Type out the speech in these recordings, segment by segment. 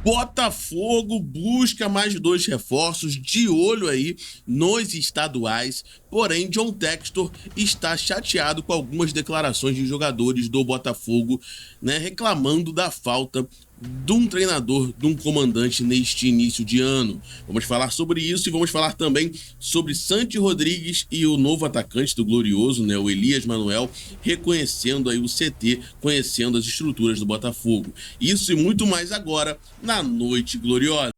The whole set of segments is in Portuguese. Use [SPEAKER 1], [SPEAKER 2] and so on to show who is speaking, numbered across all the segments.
[SPEAKER 1] Botafogo busca mais 2 reforços, de olho aí nos estaduais, porém John Textor está chateado com algumas declarações de jogadores do Botafogo, né, reclamando da falta de um treinador, de um comandante neste início de ano. Vamos falar sobre isso e vamos falar também sobre Santi Rodrigues e o novo atacante do Glorioso, né, o Elias Manuel, reconhecendo aí o CT, conhecendo as estruturas do Botafogo. Isso e muito mais agora na Noite Gloriosa.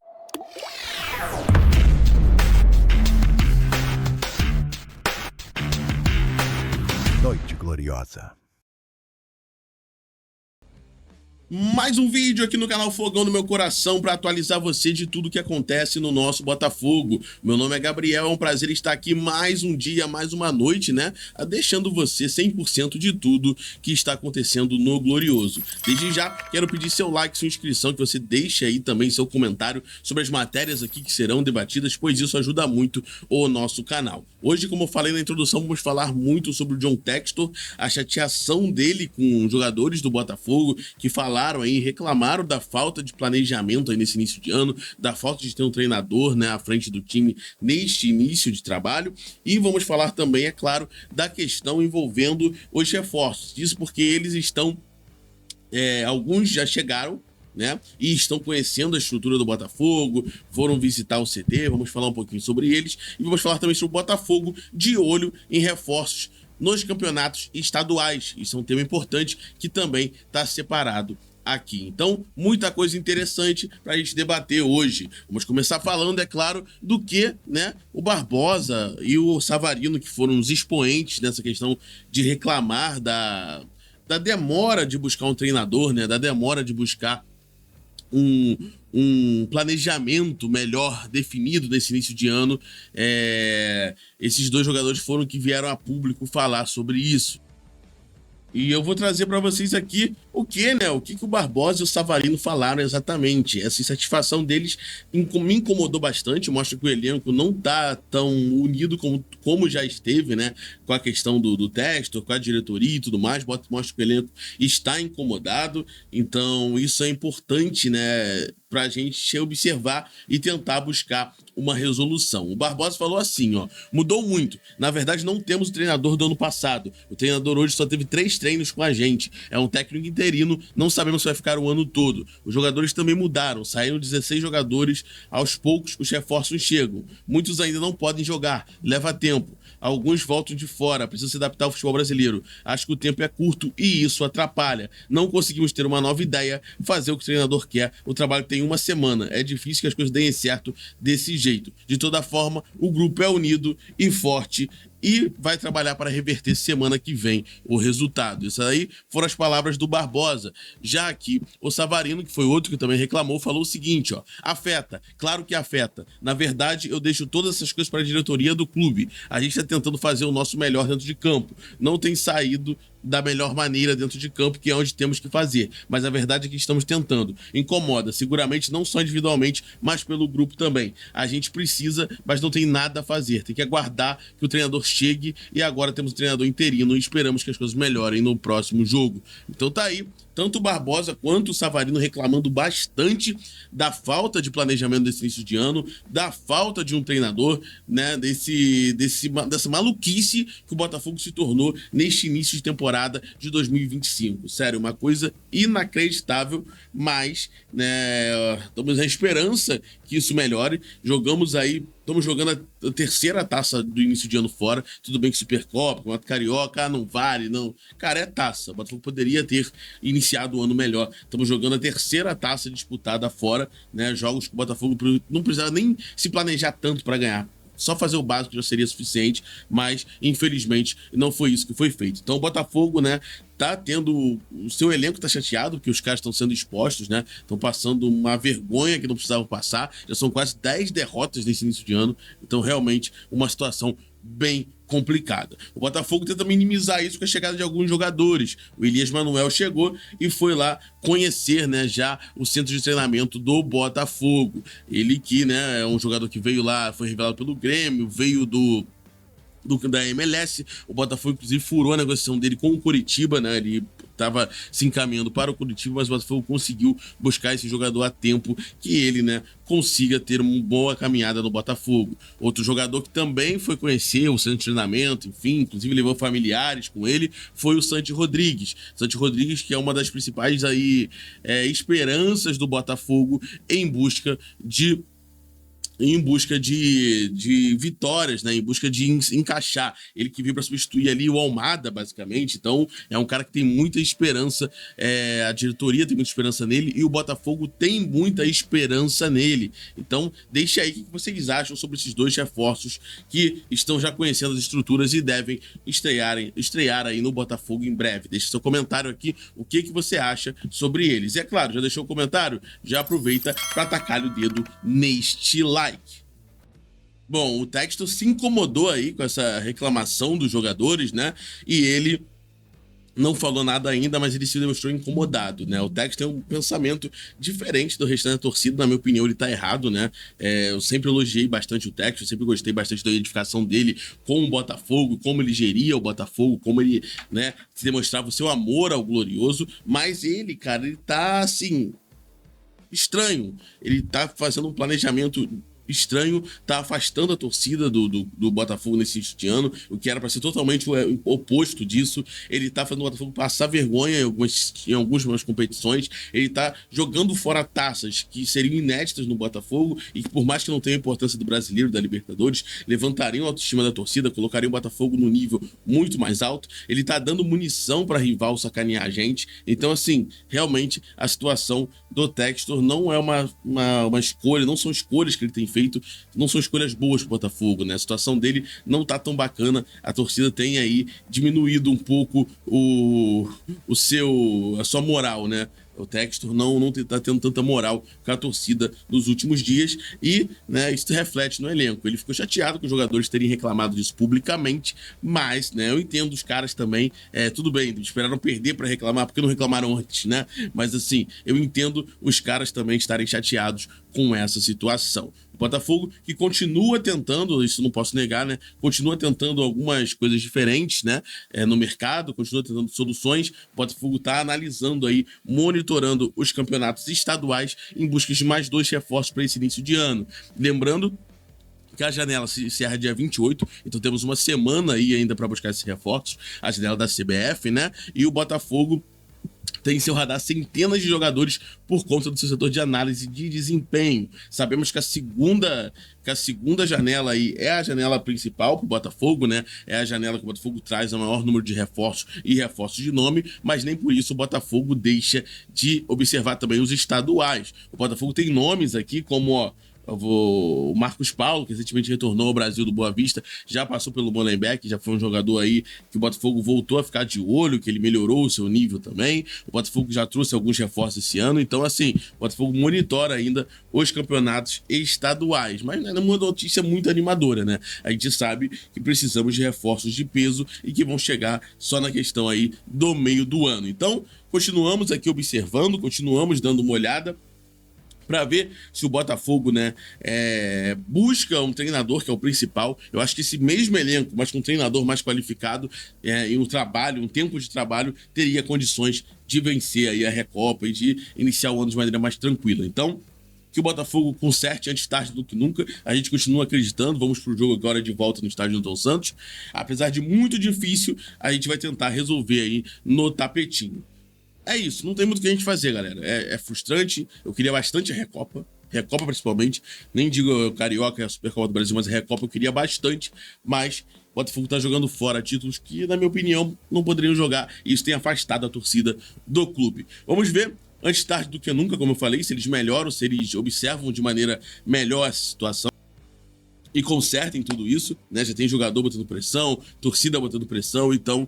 [SPEAKER 2] Noite Gloriosa.
[SPEAKER 1] Mais um vídeo aqui no canal Fogão no Meu Coração para atualizar você de tudo que acontece no nosso Botafogo. Meu nome é Gabriel, é um prazer estar aqui mais um dia, mais uma noite, né? Deixando você 100% de tudo que está acontecendo no Glorioso. Desde já, quero pedir seu like, sua inscrição, que você deixe aí também seu comentário sobre as matérias aqui que serão debatidas, pois isso ajuda muito o nosso canal. Hoje, como eu falei na introdução, vamos falar muito sobre o John Textor, a chateação dele com os jogadores do Botafogo, que falaram aí, reclamaram da falta de planejamento aí nesse início de ano, da falta de ter um treinador, né, à frente do time neste início de trabalho, e vamos falar também, é claro, da questão envolvendo os reforços. Isso porque eles estão, alguns já chegaram, né, e estão conhecendo a estrutura do Botafogo, foram visitar o CT, vamos falar um pouquinho sobre eles, e vamos falar também sobre o Botafogo de olho em reforços nos campeonatos estaduais. Isso é um tema importante que também está separado aqui. Então, muita coisa interessante para a gente debater hoje. Vamos começar falando, é claro, do que, né, o Barbosa e o Savarino, que foram os expoentes nessa questão de reclamar da demora de buscar um treinador, né, da demora de buscar um planejamento melhor definido nesse início de ano. Esses dois jogadores foram que vieram a público falar sobre isso. E eu vou trazer para vocês aqui o que o Barbosa e o Savarino falaram exatamente. Essa insatisfação deles me incomodou bastante, mostra que o elenco não tá tão unido como já esteve, né, com a questão do Textor, com a diretoria e tudo mais, mostra que o elenco está incomodado, então isso é importante, né, pra gente observar e tentar buscar uma resolução. O Barbosa falou assim, mudou muito. Na verdade, não temos o treinador do ano passado. O treinador hoje só teve 3 treinos com a gente. É um técnico interino, não sabemos se vai ficar o ano todo. Os jogadores também mudaram, saíram 16 jogadores, aos poucos os reforços chegam. Muitos ainda não podem jogar, leva tempo. Alguns voltam de fora, precisam se adaptar ao futebol brasileiro. Acho que o tempo é curto e isso atrapalha. Não conseguimos ter uma nova ideia, fazer o que o treinador quer. O trabalho tem uma semana. É difícil que as coisas deem certo desse jeito. De toda forma, o grupo é unido e forte e vai trabalhar para reverter semana que vem o resultado. Isso aí foram as palavras do Barbosa. Já aqui, o Savarino, que foi outro que também reclamou, falou o seguinte, afeta, claro que afeta. Na verdade, eu deixo todas essas coisas para a diretoria do clube. A gente está tentando fazer o nosso melhor dentro de campo. Não tem saído da melhor maneira dentro de campo, que é onde temos que fazer. Mas a verdade é que estamos tentando. Incomoda, seguramente não só individualmente, mas pelo grupo também. A gente precisa, mas não tem nada a fazer. Tem que aguardar que o treinador chegue e agora temos um treinador interino e esperamos que as coisas melhorem no próximo jogo. Então tá aí, tanto o Barbosa quanto o Savarino reclamando bastante da falta de planejamento desse início de ano, da falta de um treinador, né, dessa maluquice que o Botafogo se tornou neste início de temporada de 2025. Sério, uma coisa inacreditável, mas, né, estamos na esperança que isso melhore. Estamos jogando a terceira taça do início de ano fora. Tudo bem que Supercopa, Campeonato Carioca, não vale, não. Cara, é taça. O Botafogo poderia ter iniciado o ano melhor. Estamos jogando a terceira taça disputada fora, né? Jogos que o Botafogo não precisava nem se planejar tanto para ganhar. Só fazer o básico já seria suficiente, mas infelizmente não foi isso que foi feito. Então o Botafogo, né, tá tendo, o seu elenco tá chateado porque os caras estão sendo expostos, né, estão passando uma vergonha que não precisavam passar, já são quase 10 derrotas nesse início de ano, então realmente uma situação bem complicada. O Botafogo tenta minimizar isso com a chegada de alguns jogadores. O Elias Manuel chegou e foi lá conhecer, né, já o centro de treinamento do Botafogo. Ele que, né, é um jogador que veio lá, foi revelado pelo Grêmio, veio da MLS. O Botafogo inclusive furou a negociação dele com o Coritiba, né, ele estava se encaminhando para o Curitiba, mas o Botafogo conseguiu buscar esse jogador a tempo, que ele, né, consiga ter uma boa caminhada no Botafogo. Outro jogador que também foi conhecer o centro de treinamento, enfim, inclusive levou familiares com ele, foi o Santi Rodrigues. Santi Rodrigues, que é uma das principais aí, esperanças do Botafogo em busca de vitórias, né? Em busca de encaixar. Ele que veio para substituir ali o Almada, basicamente. Então, é um cara que tem muita esperança. A diretoria tem muita esperança nele e o Botafogo tem muita esperança nele. Então, deixe aí o que vocês acham sobre esses dois reforços que estão já conhecendo as estruturas e devem estrear aí no Botafogo em breve. Deixe seu comentário aqui, o que você acha sobre eles. E é claro, já deixou o comentário? Já aproveita para tacar o dedo neste like. Bom, o Textor se incomodou aí com essa reclamação dos jogadores, né? E ele não falou nada ainda, mas ele se demonstrou incomodado, né? O Textor tem um pensamento diferente do restante da torcida, na minha opinião ele tá errado, né? Eu sempre elogiei bastante o Textor, sempre gostei bastante da identificação dele com o Botafogo, como ele geria o Botafogo, como ele, né, se demonstrava o seu amor ao Glorioso, mas ele, cara, ele tá, assim, estranho. Ele tá fazendo um planejamento estranho, tá afastando a torcida do Botafogo nesse ano, o que era para ser totalmente o oposto disso. Ele tá fazendo o Botafogo passar vergonha em algumas competições. Ele tá jogando fora taças que seriam inéditas no Botafogo e que, por mais que não tenha a importância do Brasileiro, da Libertadores, levantariam a autoestima da torcida, colocariam o Botafogo no nível muito mais alto. Ele tá dando munição para rival sacanear a gente. Então, assim, realmente a situação do Textor não é uma escolha, não são escolhas que ele tem feito, não são escolhas boas pro Botafogo, né? A situação dele não tá tão bacana, a torcida tem aí diminuído um pouco a sua moral, né? O Textor não tá tendo tanta moral com a torcida nos últimos dias e, né, isso reflete no elenco. Ele ficou chateado com os jogadores terem reclamado disso publicamente, mas, né, eu entendo os caras também, tudo bem, esperaram perder para reclamar, porque não reclamaram antes, né? Mas, assim, eu entendo os caras também estarem chateados com essa situação. O Botafogo que continua tentando, isso não posso negar, né? Continua tentando algumas coisas diferentes, né? No mercado, continua tentando soluções. O Botafogo está analisando aí, monitorando os campeonatos estaduais em busca de mais 2 reforços para esse início de ano. Lembrando que a janela se encerra dia 28, então temos uma semana aí ainda para buscar esses reforços, a janela da CBF, né? E o Botafogo tem em seu radar centenas de jogadores por conta do seu setor de análise de desempenho. Sabemos que a segunda janela aí é a janela principal para o Botafogo, né? É a janela que o Botafogo traz o maior número de reforços e reforços de nome, mas nem por isso o Botafogo deixa de observar também os estaduais. O Botafogo tem nomes aqui como, o Marcos Paulo, que recentemente retornou ao Brasil do Boa Vista, já passou pelo Molenbeek, já foi um jogador aí que o Botafogo voltou a ficar de olho, que ele melhorou o seu nível também. O Botafogo já trouxe alguns reforços esse ano, então, assim, o Botafogo monitora ainda os campeonatos estaduais, mas não é uma notícia muito animadora, né? A gente sabe que precisamos de reforços de peso e que vão chegar só na questão aí do meio do ano. Então, continuamos aqui observando, continuamos dando uma olhada para ver se o Botafogo, né, busca um treinador, que é o principal. Eu acho que esse mesmo elenco, mas com um treinador mais qualificado, em um tempo de trabalho, teria condições de vencer aí a Recopa e de iniciar o ano de maneira mais tranquila. Então, que o Botafogo conserte antes tarde do que nunca. A gente continua acreditando. Vamos pro jogo agora de volta no estádio Newton Santos. Apesar de muito difícil, a gente vai tentar resolver aí no tapetinho. É isso, não tem muito o que a gente fazer, galera. É frustrante, eu queria bastante a Recopa principalmente, nem digo Carioca, a Supercopa do Brasil, mas a Recopa eu queria bastante, mas o Botafogo tá jogando fora títulos que, na minha opinião, não poderiam jogar, e isso tem afastado a torcida do clube. Vamos ver, antes tarde do que nunca, como eu falei, se eles melhoram, se eles observam de maneira melhor essa situação e consertem tudo isso, né? Já tem jogador botando pressão, torcida botando pressão, então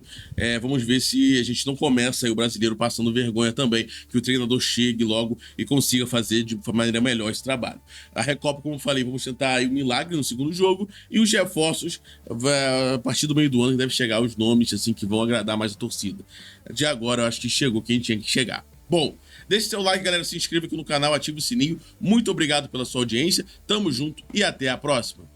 [SPEAKER 1] vamos ver se a gente não começa aí o brasileiro passando vergonha também, que o treinador chegue logo e consiga fazer de maneira melhor esse trabalho. A Recopa, como eu falei, vamos tentar aí um milagre no segundo jogo, e os reforços, a partir do meio do ano, deve chegar os nomes assim que vão agradar mais a torcida. De agora, eu acho que chegou quem tinha que chegar. Bom, deixe seu like, galera, se inscreva aqui no canal, ative o sininho. Muito obrigado pela sua audiência, tamo junto e até a próxima.